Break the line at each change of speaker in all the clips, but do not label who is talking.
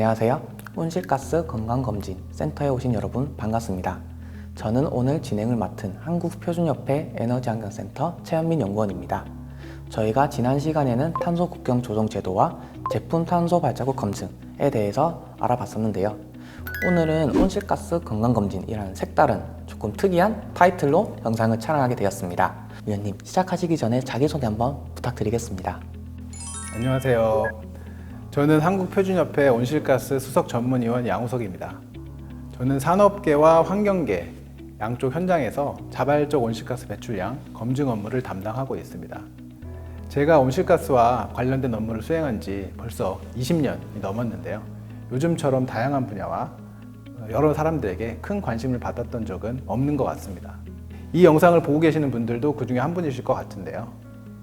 안녕하세요. 온실가스 건강검진 센터에 오신 여러분 반갑습니다. 저는 오늘 진행을 맡은 한국표준협회 에너지환경센터 최현민 연구원입니다. 저희가 지난 시간에는 탄소 국경 조정 제도와 제품 탄소 발자국 검증에 대해서 알아봤었는데요. 오늘은 온실가스 건강검진이라는 색다른 조금 특이한 타이틀로 영상을 촬영하게 되었습니다. 위원님, 시작하시기 전에 자기소개 한번 부탁드리겠습니다.
안녕하세요. 저는 한국표준협회 온실가스 수석 전문위원 양우석입니다. 저는 산업계와 환경계 양쪽 현장에서 자발적 온실가스 배출량 검증 업무를 담당하고 있습니다. 제가 온실가스와 관련된 업무를 수행한 지 벌써 20년이 넘었는데요. 요즘처럼 다양한 분야와 여러 사람들에게 큰 관심을 받았던 적은 없는 것 같습니다. 이 영상을 보고 계시는 분들도 그 중에 한 분이실 것 같은데요.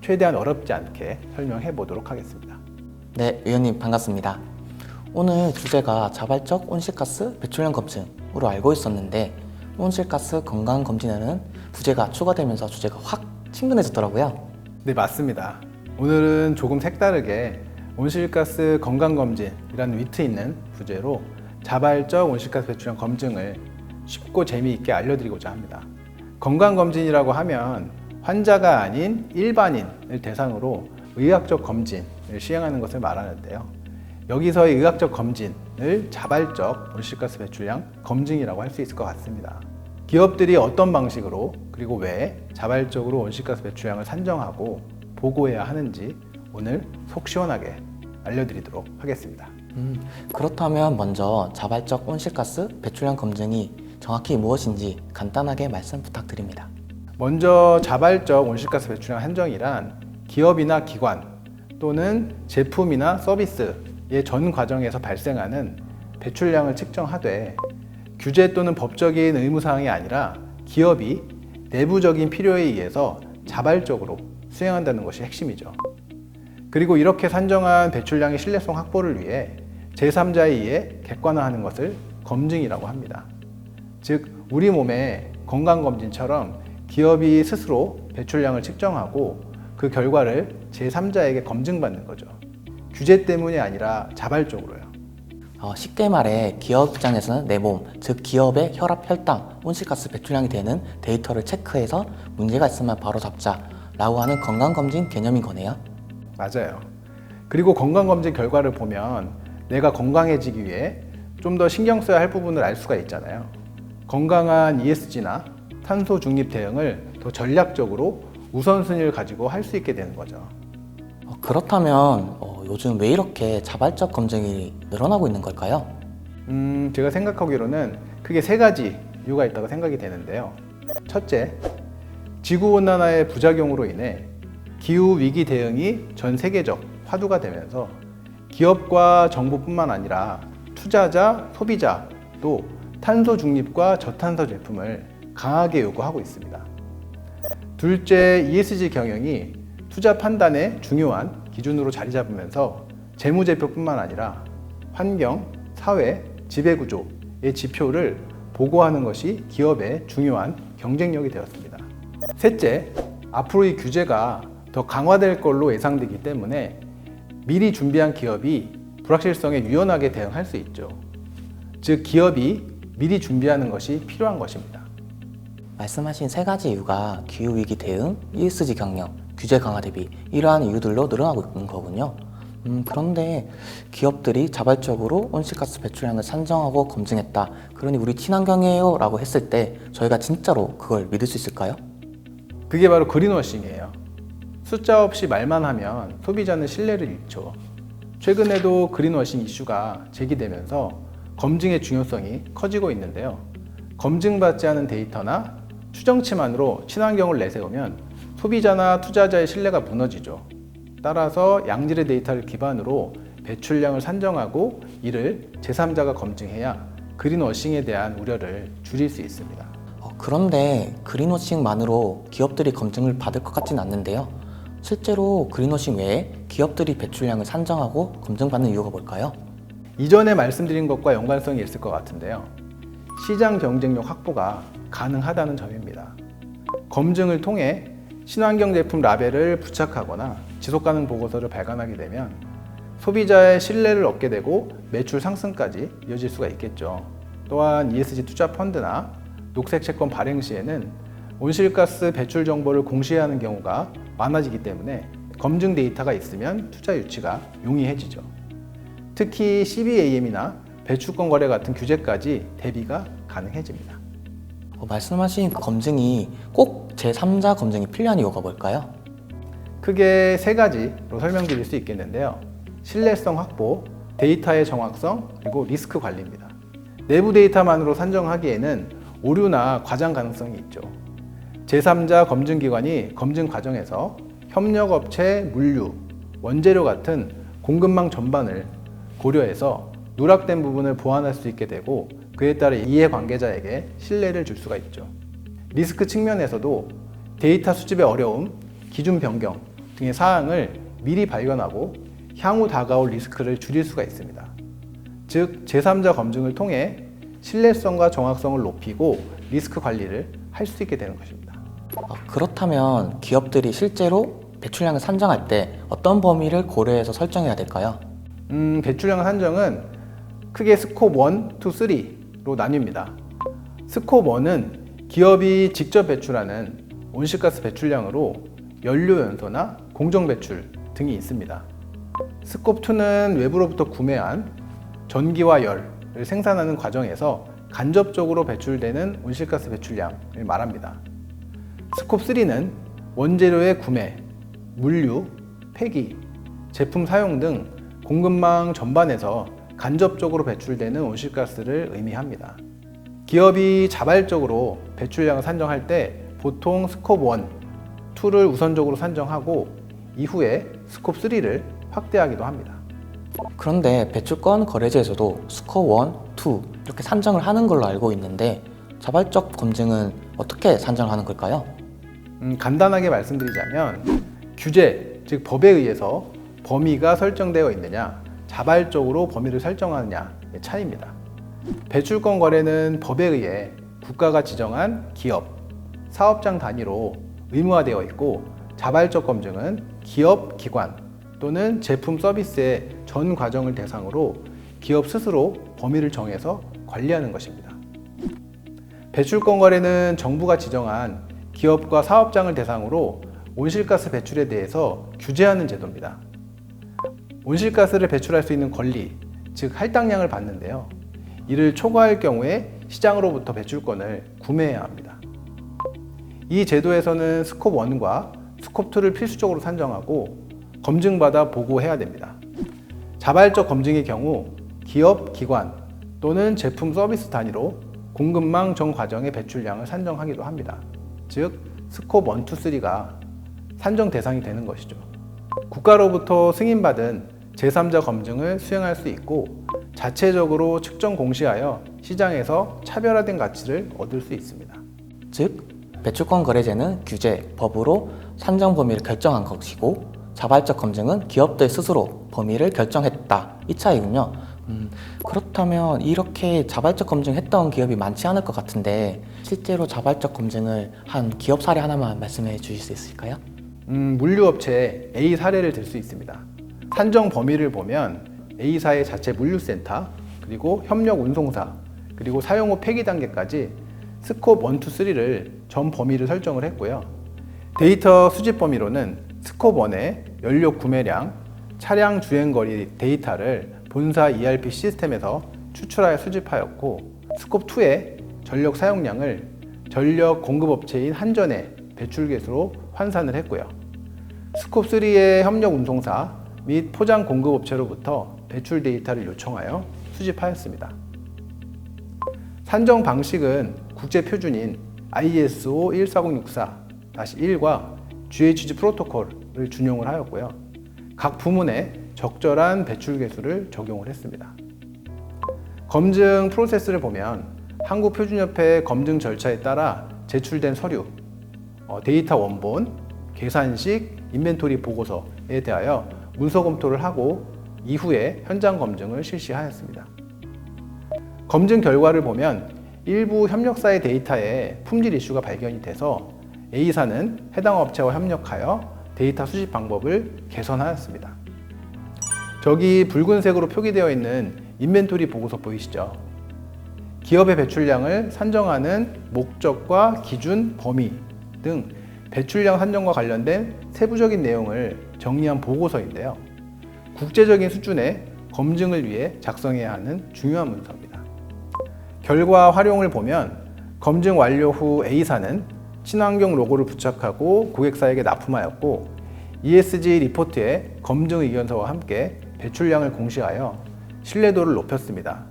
최대한 어렵지 않게 설명해 보도록 하겠습니다.
네, 위원님 반갑습니다. 오늘 주제가 자발적 온실가스 배출량 검증으로 알고 있었는데 온실가스 건강검진에는 부제가 추가되면서 주제가 확 친근해졌더라고요.
네, 맞습니다. 오늘은 조금 색다르게 온실가스 건강검진이라는 위트 있는 부제로 자발적 온실가스 배출량 검증을 쉽고 재미있게 알려드리고자 합니다. 건강검진이라고 하면 환자가 아닌 일반인을 대상으로 의학적 검진을 시행하는 것을 말하는데요. 여기서의 의학적 검진을 자발적 온실가스 배출량 검증이라고 할 수 있을 것 같습니다. 기업들이 어떤 방식으로 그리고 왜 자발적으로 온실가스 배출량을 산정하고 보고해야 하는지 오늘 속 시원하게 알려드리도록 하겠습니다.
그렇다면 먼저 자발적 온실가스 배출량 검증이 정확히 무엇인지 간단하게 말씀 부탁드립니다.
먼저 자발적 온실가스 배출량 산정이란 기업이나 기관 또는 제품이나 서비스의 전 과정에서 발생하는 배출량을 측정하되 규제 또는 법적인 의무사항이 아니라 기업이 내부적인 필요에 의해서 자발적으로 수행한다는 것이 핵심이죠. 그리고 이렇게 산정한 배출량의 신뢰성 확보를 위해 제3자에 의해 객관화하는 것을 검증이라고 합니다. 즉, 우리 몸의 건강검진처럼 기업이 스스로 배출량을 측정하고 그 결과를 제3자에게 검증받는 거죠. 규제 때문이 아니라 자발적으로요.
쉽게 말해 기업 입장에서는 내 몸, 즉 기업의 혈압, 혈당, 온실가스 배출량이 되는 데이터를 체크해서 문제가 있으면 바로 잡자라고 하는 건강검진 개념인 거네요.
맞아요. 그리고 건강검진 결과를 보면 내가 건강해지기 위해 좀 더 신경 써야 할 부분을 알 수가 있잖아요. 건강한 ESG나 탄소 중립 대응을 더 전략적으로 우선순위를 가지고 할 수 있게 되는 거죠.
그렇다면 요즘 왜 이렇게 자발적 검증이 늘어나고 있는 걸까요?
제가 생각하기로는 크게 세 가지 이유가 있다고 생각이 되는데요. 첫째, 지구온난화의 부작용으로 인해 기후위기 대응이 전 세계적 화두가 되면서 기업과 정부뿐만 아니라 투자자, 소비자도 탄소 중립과 저탄소 제품을 강하게 요구하고 있습니다. 둘째, ESG 경영이 투자 판단의 중요한 기준으로 자리 잡으면서 재무제표뿐만 아니라 환경, 사회, 지배구조의 지표를 보고하는 것이 기업의 중요한 경쟁력이 되었습니다. 셋째, 앞으로 이 규제가 더 강화될 걸로 예상되기 때문에 미리 준비한 기업이 불확실성에 유연하게 대응할 수 있죠. 즉, 기업이 미리 준비하는 것이 필요한 것입니다.
말씀하신 세 가지 이유가 기후위기 대응, ESG 경영, 규제 강화 대비 이러한 이유들로 늘어나고 있는 거군요. 그런데 기업들이 자발적으로 온실가스 배출량을 산정하고 검증했다. 그러니 우리 친환경이에요 라고 했을 때 저희가 진짜로 그걸 믿을 수 있을까요?
그게 바로 그린워싱이에요. 숫자 없이 말만 하면 소비자는 신뢰를 잃죠. 최근에도 그린워싱 이슈가 제기되면서 검증의 중요성이 커지고 있는데요. 검증받지 않은 데이터나 추정치만으로 친환경을 내세우면 소비자나 투자자의 신뢰가 무너지죠. 따라서 양질의 데이터를 기반으로 배출량을 산정하고 이를 제3자가 검증해야 그린워싱에 대한 우려를 줄일 수 있습니다.
그런데 그린워싱만으로 기업들이 검증을 받을 것 같지는 않는데요. 실제로 그린워싱 외에 기업들이 배출량을 산정하고 검증받는 이유가 뭘까요?
이전에 말씀드린 것과 연관성이 있을 것 같은데요. 시장 경쟁력 확보가 가능하다는 점입니다. 검증을 통해 친환경 제품 라벨을 부착하거나 지속가능 보고서를 발간하게 되면 소비자의 신뢰를 얻게 되고 매출 상승까지 이어질 수가 있겠죠. 또한 ESG 투자 펀드나 녹색 채권 발행 시에는 온실가스 배출 정보를 공시해야 하는 경우가 많아지기 때문에 검증 데이터가 있으면 투자 유치가 용이해지죠. 특히 CBAM이나 배출권 거래 같은 규제까지 대비가 가능해집니다.
말씀하신 그 검증이 꼭 제3자 검증이 필요한 이유가 뭘까요?
크게 세 가지로 설명드릴 수 있겠는데요. 신뢰성 확보, 데이터의 정확성, 그리고 리스크 관리입니다. 내부 데이터만으로 산정하기에는 오류나 과장 가능성이 있죠. 제3자 검증기관이 검증 과정에서 협력업체, 물류, 원재료 같은 공급망 전반을 고려해서 누락된 부분을 보완할 수 있게 되고 그에 따라 이해관계자에게 신뢰를 줄 수가 있죠. 리스크 측면에서도 데이터 수집의 어려움, 기준 변경 등의 사항을 미리 발견하고 향후 다가올 리스크를 줄일 수가 있습니다. 즉, 제3자 검증을 통해 신뢰성과 정확성을 높이고 리스크 관리를 할 수 있게 되는 것입니다.
그렇다면 기업들이 실제로 배출량을 산정할 때 어떤 범위를 고려해서 설정해야 될까요?
배출량 산정은 크게 스콥 1, 2, 3로 나뉩니다. 스콥 1은 기업이 직접 배출하는 온실가스 배출량으로 연료 연소나 공정 배출 등이 있습니다. 스콥 2는 외부로부터 구매한 전기와 열을 생산하는 과정에서 간접적으로 배출되는 온실가스 배출량을 말합니다. 스콥 3는 원재료의 구매, 물류, 폐기, 제품 사용 등 공급망 전반에서 간접적으로 배출되는 온실가스를 의미합니다. 기업이 자발적으로 배출량을 산정할 때 보통 스콥 1, 2를 우선적으로 산정하고 이후에 스콥 3를 확대하기도 합니다.
그런데 배출권 거래제에서도 스코어 1, 2 이렇게 산정을 하는 걸로 알고 있는데 자발적 검증은 어떻게 산정하는 걸까요?
간단하게 말씀드리자면 규제, 즉 법에 의해서 범위가 설정되어 있느냐, 자발적으로 범위를 설정하느냐의 차이입니다. 배출권 거래는 법에 의해 국가가 지정한 기업, 사업장 단위로 의무화되어 있고 자발적 검증은 기업, 기관 또는 제품 서비스의 전 과정을 대상으로 기업 스스로 범위를 정해서 관리하는 것입니다. 배출권 거래는 정부가 지정한 기업과 사업장을 대상으로 온실가스 배출에 대해서 규제하는 제도입니다. 온실가스를 배출할 수 있는 권리, 즉 할당량을 받는데요. 이를 초과할 경우에 시장으로부터 배출권을 구매해야 합니다. 이 제도에서는 스콥 1과 스콥 2를 필수적으로 산정하고 검증받아 보고해야 됩니다. 자발적 검증의 경우 기업, 기관 또는 제품 서비스 단위로 공급망 전 과정의 배출량을 산정하기도 합니다. 즉, 스콥 1, 2, 3가 산정 대상이 되는 것이죠. 국가로부터 승인받은 제3자 검증을 수행할 수 있고 자체적으로 측정 공시하여 시장에서 차별화된 가치를 얻을 수 있습니다.
즉, 배출권 거래제는 규제, 법으로 산정 범위를 결정한 것이고 자발적 검증은 기업들 스스로 범위를 결정했다. 이 차이군요. 그렇다면 이렇게 자발적 검증했던 기업이 많지 않을 것 같은데 실제로 자발적 검증을 한 기업 사례 하나만 말씀해 주실 수 있을까요?
물류업체 A 사례를 들 수 있습니다. 산정 범위를 보면 A사의 자체 물류센터, 그리고 협력 운송사, 그리고 사용 후 폐기 단계까지 스콥 1, 2, 3를 전 범위를 설정을 했고요. 데이터 수집 범위로는 스콥 1의 연료 구매량, 차량 주행거리 데이터를 본사 ERP 시스템에서 추출하여 수집하였고 스콥 2의 전력 사용량을 전력 공급업체인 한전의 배출계수로 환산을 했고요. 스콥 3의 협력 운송사 및 포장 공급업체로부터 배출 데이터를 요청하여 수집하였습니다. 산정 방식은 국제 표준인 ISO 14064-1과 GHG 프로토콜을 준용을 하였고요. 각 부문에 적절한 배출 계수를 적용을 했습니다. 검증 프로세스를 보면 한국표준협회 검증 절차에 따라 제출된 서류, 데이터 원본, 계산식, 인벤토리 보고서에 대하여 문서 검토를 하고 이후에 현장 검증을 실시하였습니다. 검증 결과를 보면 일부 협력사의 데이터에 품질 이슈가 발견이 돼서 A사는 해당 업체와 협력하여 데이터 수집 방법을 개선하였습니다. 저기 붉은색으로 표기되어 있는 인벤토리 보고서 보이시죠? 기업의 배출량을 산정하는 목적과 기준, 범위 등 배출량 산정과 관련된 세부적인 내용을 정리한 보고서인데요. 국제적인 수준의 검증을 위해 작성해야 하는 중요한 문서입니다. 결과 활용을 보면 검증 완료 후 A사는 친환경 로고를 부착하고 고객사에게 납품하였고 ESG 리포트에 검증 의견서와 함께 배출량을 공시하여 신뢰도를 높였습니다.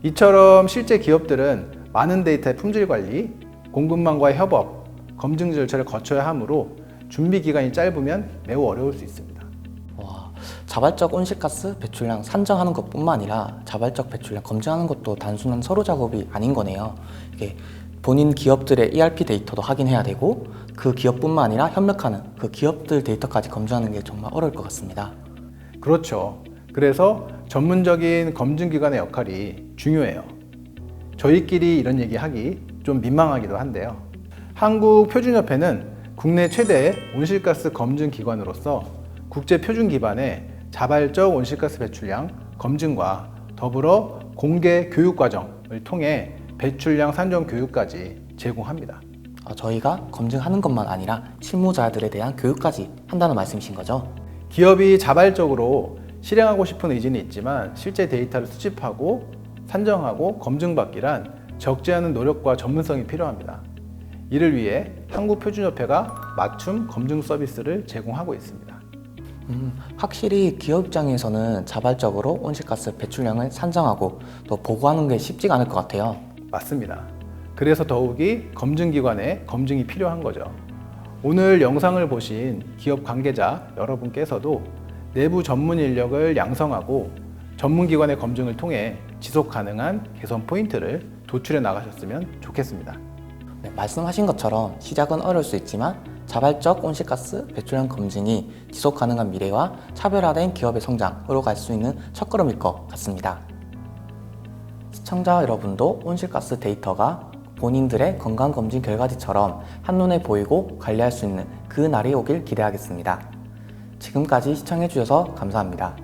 이처럼 실제 기업들은 많은 데이터의 품질 관리, 공급망과의 협업, 검증 절차를 거쳐야 하므로 준비 기간이 짧으면 매우 어려울 수 있습니다.
와, 자발적 온실가스 배출량 산정하는 것뿐만 아니라 자발적 배출량 검증하는 것도 단순한 서류 작업이 아닌 거네요. 이게 본인 기업들의 ERP 데이터도 확인해야 되고 그 기업뿐만 아니라 협력하는 그 기업들 데이터까지 검증하는 게 정말 어려울 것 같습니다.
그렇죠. 그래서 전문적인 검증기관의 역할이 중요해요. 저희끼리 이런 얘기하기 좀 민망하기도 한데요. 한국표준협회는 국내 최대의 온실가스 검증기관으로서 국제표준 기반의 자발적 온실가스 배출량 검증과 더불어 공개 교육과정을 통해 배출량 산정 교육까지 제공합니다.
저희가 검증하는 것만 아니라 실무자들에 대한 교육까지 한다는 말씀이신 거죠?
기업이 자발적으로 실행하고 싶은 의지는 있지만 실제 데이터를 수집하고 산정하고 검증받기란 적지 않은 노력과 전문성이 필요합니다. 이를 위해 한국표준협회가 맞춤 검증 서비스를 제공하고 있습니다.
확실히 기업 입장에서는 자발적으로 온실가스 배출량을 산정하고 또 보고하는 게 쉽지가 않을 것 같아요.
맞습니다. 그래서 더욱이 검증기관의 검증이 필요한 거죠. 오늘 영상을 보신 기업 관계자 여러분께서도 내부 전문 인력을 양성하고 전문기관의 검증을 통해 지속 가능한 개선 포인트를 도출해 나가셨으면 좋겠습니다.
네, 말씀하신 것처럼 시작은 어려울 수 있지만 자발적 온실가스 배출량 검증이 지속 가능한 미래와 차별화된 기업의 성장으로 갈 수 있는 첫걸음일 것 같습니다. 시청자 여러분도 온실가스 데이터가 본인들의 건강검진 결과지처럼 한눈에 보이고 관리할 수 있는 그 날이 오길 기대하겠습니다. 지금까지 시청해주셔서 감사합니다.